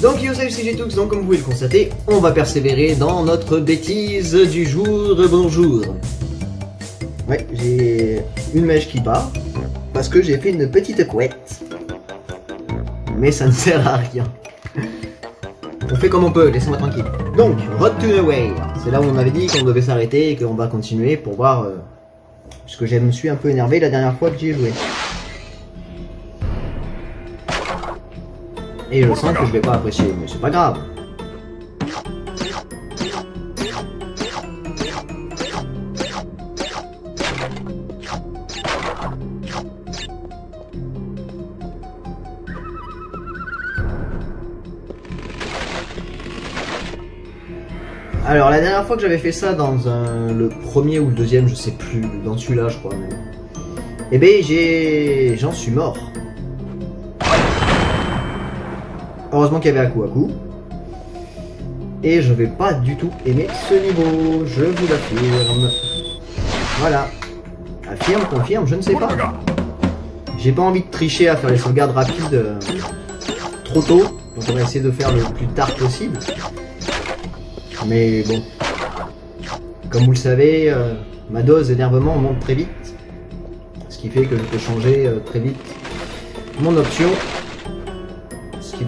Donc yo salut c'est Gtux, donc comme vous pouvez le constater, on va persévérer dans notre bêtise du jour, bonjour. Ouais, j'ai une mèche qui part, parce que j'ai fait une petite couette. Mais ça ne sert à rien. On fait comme on peut, laissez-moi tranquille. Donc, Road to Nowhere, c'est là où on avait dit qu'on devait s'arrêter et qu'on va continuer pour voir... puisque je me suis un peu énervé la dernière fois que j'y ai joué. Et je sens que je vais pas apprécier, mais c'est pas grave. Alors la dernière fois que j'avais fait ça dans le premier ou le deuxième, je sais plus, dans celui-là je crois même. Eh ben j'en suis mort. Heureusement qu'il y avait à coup. Et je vais pas du tout aimer ce niveau, je vous l'affirme. Voilà. Affirme, confirme, je ne sais pas. J'ai pas envie de tricher à faire les sauvegardes rapides trop tôt. Donc on va essayer de faire le plus tard possible. Mais bon. Comme vous le savez, ma dose d'énervement monte très vite. Ce qui fait que je peux changer très vite mon option. Ce qui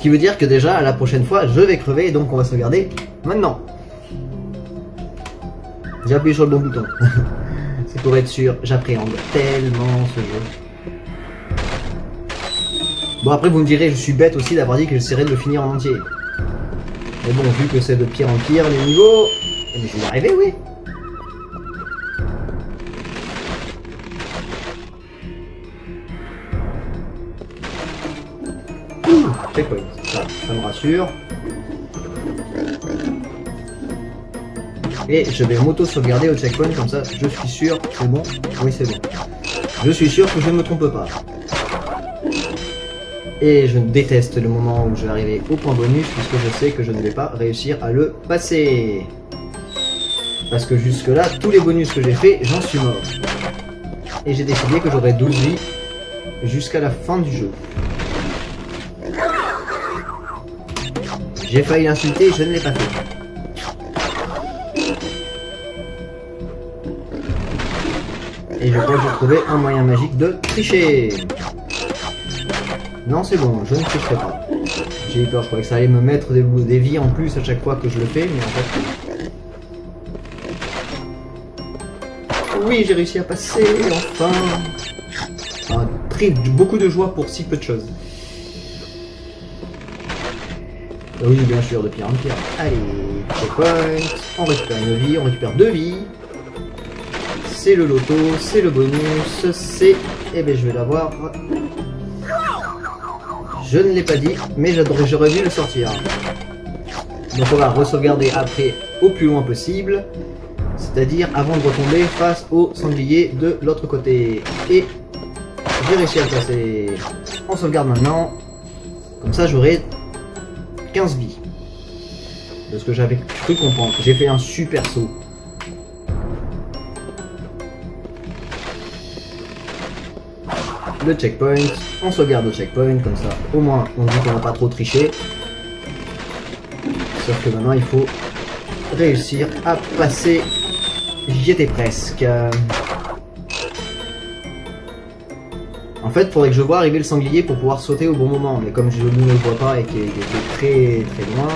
veut dire que déjà la prochaine fois je vais crever et donc on va sauvegarder maintenant. J'ai appuyé sur le bon bouton. C'est pour être sûr, j'appréhende tellement ce jeu. Bon après vous me direz, je suis bête aussi d'avoir dit que j'essaierais de le finir en entier. Mais bon, vu que c'est de pire en pire les niveaux, mais je vais y arriver, oui. Checkpoint, ça me rassure. Et je vais m'auto-sauvegarder au checkpoint, comme ça je suis sûr, c'est bon. Oui c'est bon. Je suis sûr que je ne me trompe pas. Et je déteste le moment où je vais arriver au point bonus, puisque je sais que je ne vais pas réussir à le passer. Parce que jusque là, tous les bonus que j'ai fait, j'en suis mort. Et j'ai décidé que j'aurais 12 vies jusqu'à la fin du jeu. J'ai failli l'insulter, je ne l'ai pas fait. Et je crois que j'ai trouvé un moyen magique de tricher. Non, c'est bon, je ne tricherai pas. J'ai eu peur, je croyais que ça allait me mettre des vies en plus à chaque fois que je le fais, mais en fait... Oui, j'ai réussi à passer, enfin. Beaucoup de joie pour si peu de choses. Oui, bien sûr, de pire en pire. Allez, checkpoint, on récupère une vie, on récupère 2 vies. C'est le loto, c'est le bonus, c'est... Eh ben, je vais l'avoir. Je ne l'ai pas dit, mais j'aurais dû le sortir. Donc on va re-sauvegarder après au plus loin possible. C'est-à-dire avant de retomber face au sanglier de l'autre côté. Et j'ai réussi à le passer. On sauvegarde maintenant. Comme ça j'aurai 15 vies. De ce que j'avais cru comprendre. J'ai fait un super saut. Le checkpoint, on sauvegarde au checkpoint, comme ça au moins on dit qu'on n'a pas trop triché. Sauf que maintenant il faut réussir à passer. J'y étais presque. En fait, il faudrait que je voie arriver le sanglier pour pouvoir sauter au bon moment, mais comme je ne le vois pas et qu'il était très très loin,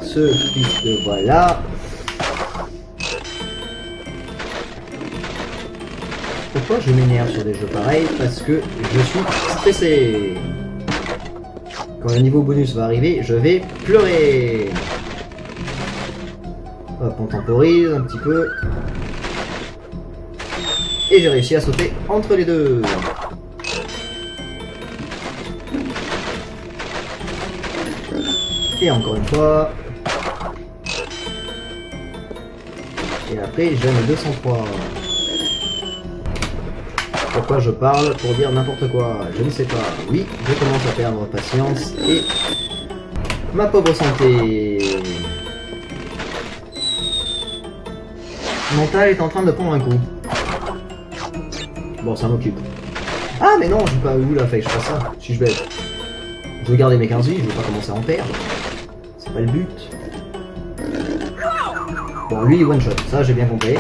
ce fils de voilà. Pourquoi je m'énerve sur des jeux pareils? Parce que je suis stressé. Quand le niveau bonus va arriver, je vais pleurer. Hop, on temporise un petit peu. Et j'ai réussi à sauter entre les deux. Et encore une fois. Et après, j'ai mes 203. Pourquoi je parle pour dire n'importe quoi? Je ne sais pas. Oui, je commence à perdre patience et ma pauvre santé. Mental est en train de prendre un coup. Bon, ça m'occupe. Ah mais non, j'ai pas où là, fallait que je fasse ça. Si je veux garder mes 15 vies, je veux pas commencer à en perdre. C'est pas le but. Bon, lui, one shot, ça j'ai bien compris.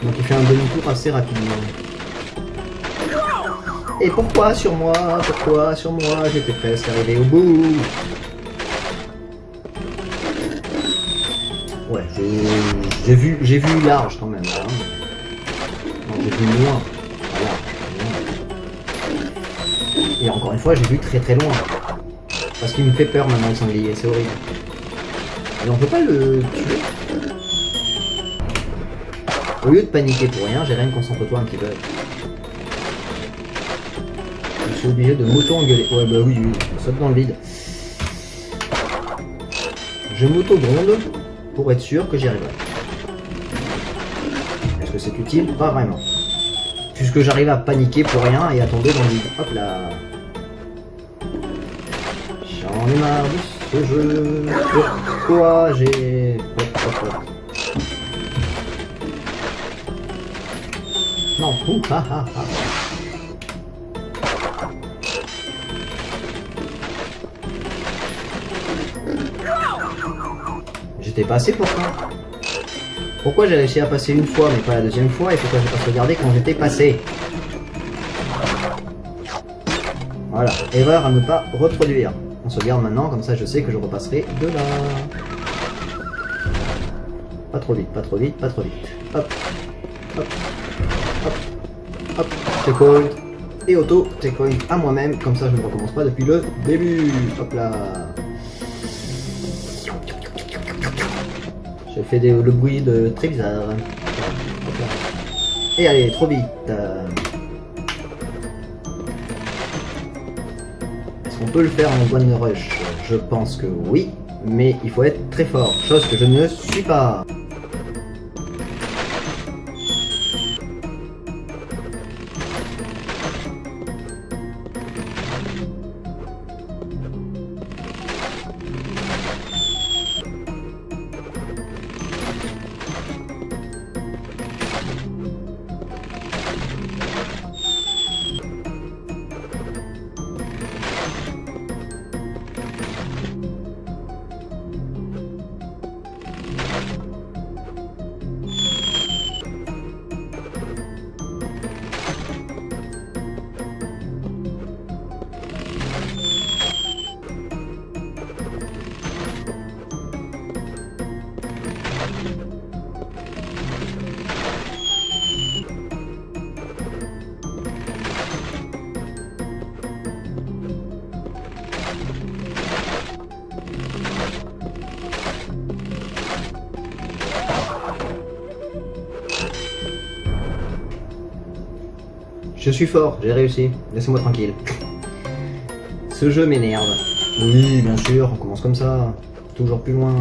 Donc il fait un demi-tour assez rapidement. Et pourquoi sur moi? Pourquoi sur moi? J'étais presque arrivé au bout. Ouais, j'ai vu large quand même. Là, hein. Non, j'ai vu loin. Voilà. Et encore une fois, j'ai vu très très loin. Parce qu'il me fait peur maintenant le sanglier, c'est horrible. Et on peut pas le tuer. Au lieu de paniquer pour rien, Jérém, concentre-toi un petit peu. Je suis obligé de m'auto-engueuler. Ouais bah oui, saute dans le vide. Je m'auto-gronde pour être sûr que j'y arriverai. Est-ce que c'est utile? Pas vraiment. Puisque j'arrive à paniquer pour rien et à tomber dans le vide. Hop là. J'en ai marre de ce jeu. Pourquoi j'ai... Non, ouh, ha ha ha. J'étais passé pourtant. Pourquoi j'ai réussi à passer une fois mais pas la deuxième fois et pourquoi j'ai pas regardé quand j'étais passé? Voilà, erreur à ne pas reproduire. On sauvegarde maintenant, comme ça je sais que je repasserai de là. Pas trop vite, pas trop vite, pas trop vite. Hop, hop, hop, hop, checkpoint. Et auto, checkpoint à moi-même, comme ça je ne recommence pas depuis le début. Hop là. J'ai fait le bruit de très bizarre. Et allez, trop vite. Est-ce qu'on peut le faire en one rush? Je pense que oui, mais il faut être très fort, chose que je ne suis pas. Je suis fort, j'ai réussi, laissez-moi tranquille. Ce jeu m'énerve. Oui, bien sûr, on commence comme ça. Toujours plus loin.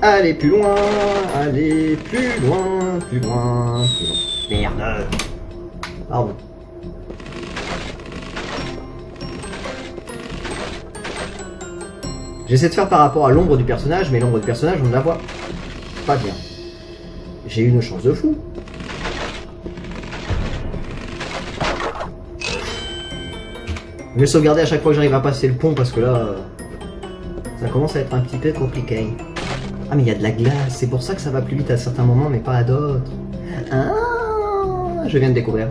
Allez plus loin, allez plus loin, plus loin, plus loin. Merde. Pardon. J'essaie de faire par rapport à l'ombre du personnage, mais l'ombre du personnage, on ne la voit pas bien. J'ai une chance de fou. Je vais sauvegarder à chaque fois que j'arrive à passer le pont parce que là, ça commence à être un petit peu compliqué. Ah mais il y a de la glace, c'est pour ça que ça va plus vite à certains moments mais pas à d'autres. Ah, je viens de découvrir.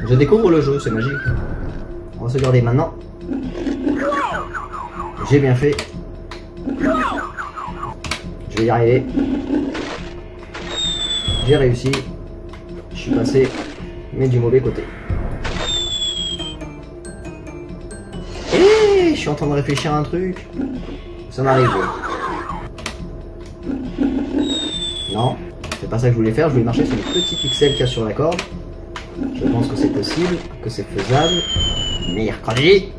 Je découvre le jeu, c'est magique. On va sauvegarder maintenant. J'ai bien fait. Je vais y arriver. J'ai réussi. Je suis passé, mais du mauvais côté. Je suis en train de réfléchir à un truc. Ça m'arrive. Non, c'est pas ça que je voulais faire. Je voulais marcher sur les petits pixels qu'il y a sur la corde. Je pense que c'est possible, que c'est faisable. Mercredi.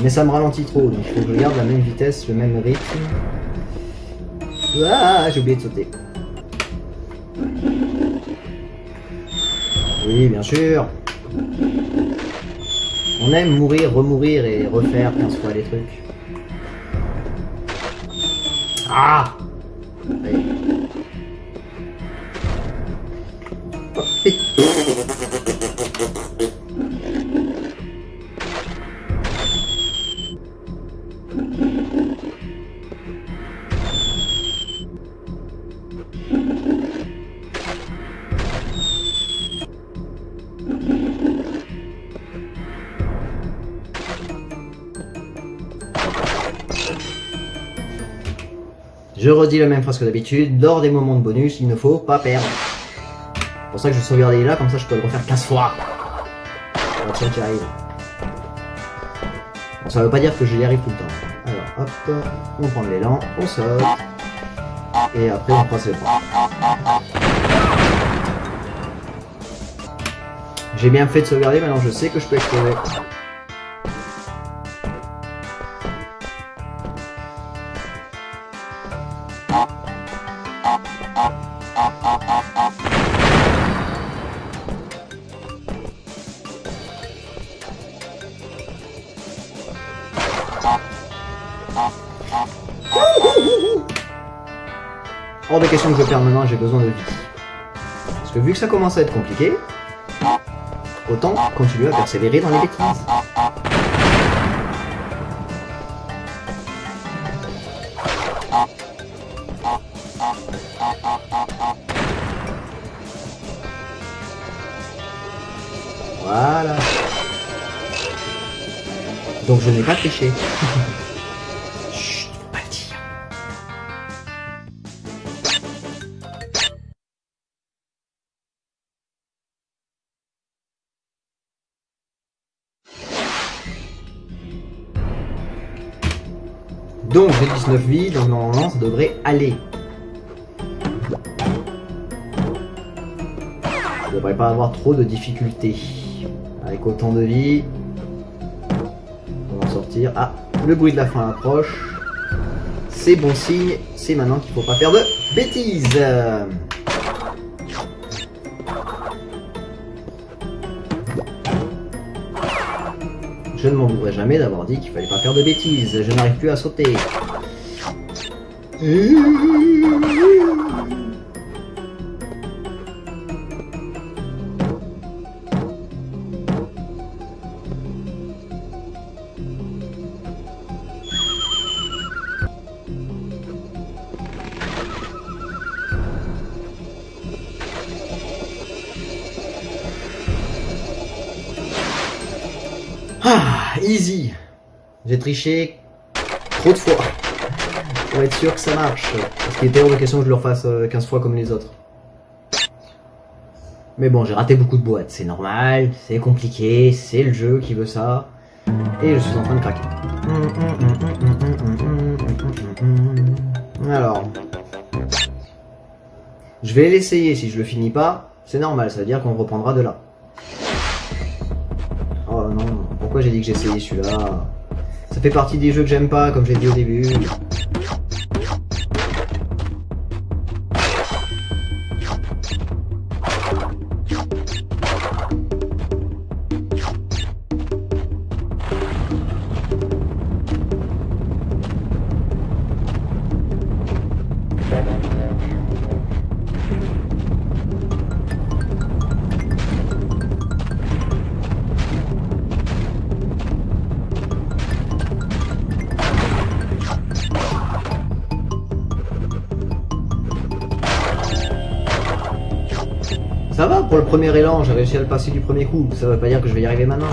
Mais ça me ralentit trop, donc il faut que je garde la même vitesse, le même rythme. Ah, j'ai oublié de sauter. Oui, bien sûr. On aime mourir, remourir et refaire 15 fois les trucs. Ah! Allez. Je redis la même phrase que d'habitude, lors des moments de bonus, il ne faut pas perdre. C'est pour ça que je sauvegarde là, comme ça je peux le refaire 15 fois. Tiens, tu arrives. Bon, ça veut pas dire que je y arrive tout le temps. Alors hop, on prend de l'élan, on saute. Et après on passe le point. J'ai bien fait de sauvegarder, maintenant je sais que je peux exploser. Hors de question que je perde maintenant, j'ai besoin de vie. Parce que vu que ça commence à être compliqué, autant continuer à persévérer dans les bêtises. Voilà. Donc je n'ai pas triché. Chut, faut pas le dire. Donc j'ai 19 vies, donc normalement ça devrait aller. Je devrais pas avoir trop de difficultés. Avec autant de vie, on va en sortir. Ah, le bruit de la fin approche. C'est bon signe, c'est maintenant qu'il faut pas faire de bêtises. Je ne m'en voudrais jamais d'avoir dit qu'il fallait pas faire de bêtises. Je n'arrive plus à sauter. Ah, easy. J'ai triché trop de fois pour être sûr que ça marche. Parce qu'il était hors de question que je le refasse 15 fois comme les autres. Mais bon, j'ai raté beaucoup de boîtes, c'est normal, c'est compliqué, c'est le jeu qui veut ça. Et je suis en train de craquer. Alors, je vais l'essayer, si je le finis pas, c'est normal, ça veut dire qu'on reprendra de là. Oh non, pourquoi j'ai dit que j'essayais celui-là? Ça fait partie des jeux que j'aime pas, comme j'ai dit au début. Ça va, pour le premier élan, j'ai réussi à le passer du premier coup. Ça veut pas dire que je vais y arriver maintenant.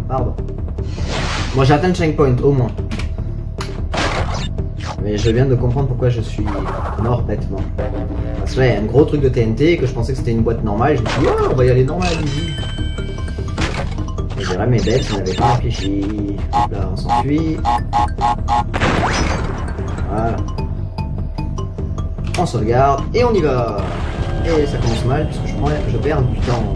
Pardon. Moi j'ai atteint le checkpoint, au moins. Mais je viens de comprendre pourquoi je suis mort bêtement. Parce que là, il y a un gros truc de TNT, que je pensais que c'était une boîte normale, et je me suis dit, oh, on va y aller normal, easy. Et j'ai vraiment bête, je n'avais pas réfléchi. Là, on s'enfuit. Voilà. on sauvegarde et on y va. Et ça commence mal puisque je perds du temps.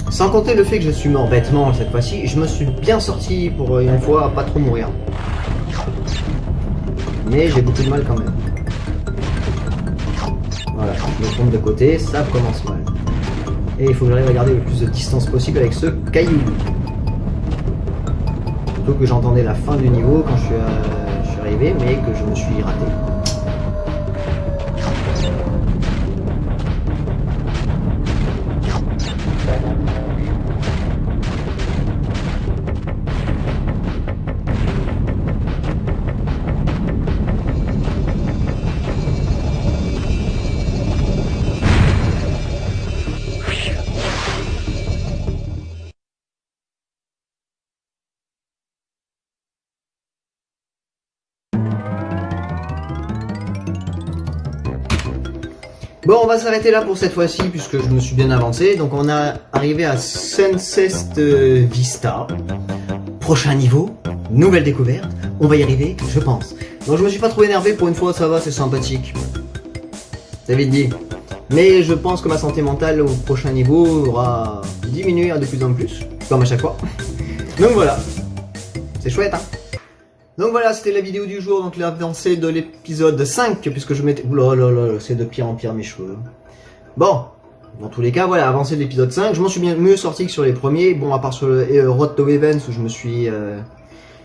Sans compter le fait que je suis mort bêtement cette fois-ci, je me suis bien sorti pour une fois pas trop mourir. Mais j'ai beaucoup de mal quand même. Voilà, je me trompe de côté, ça commence mal. Et il faut que j'arrive à garder le plus de distance possible avec ce caillou. Surtout que j'entendais la fin du niveau quand je suis arrivé, mais que je me suis raté. Bon, on va s'arrêter là pour cette fois-ci puisque je me suis bien avancé. Donc on a arrivé à Sunset Vista. Prochain niveau, nouvelle découverte. On va y arriver, je pense. Donc je me suis pas trop énervé pour une fois, ça va, c'est sympathique. Ça vite dit. Mais je pense que ma santé mentale au prochain niveau aura diminué de plus en plus, comme à chaque fois. Donc voilà, c'est chouette hein. Donc voilà, c'était la vidéo du jour, donc l'avancée de l'épisode 5, puisque je m'étais... Oula là là, c'est de pire en pire mes cheveux. Bon, dans tous les cas, voilà, avancée de l'épisode 5, je m'en suis bien mieux sorti que sur les premiers, bon, à part sur le Road to Events, où je me suis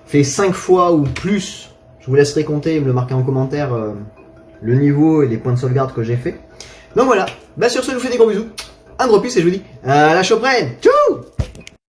fait 5 fois ou plus, je vous laisserai compter et me le marquer en commentaire, le niveau et les points de sauvegarde que j'ai fait. Donc voilà, bah sur ce, je vous fais des gros bisous, un gros pouce et je vous dis à la prochaine, tchou.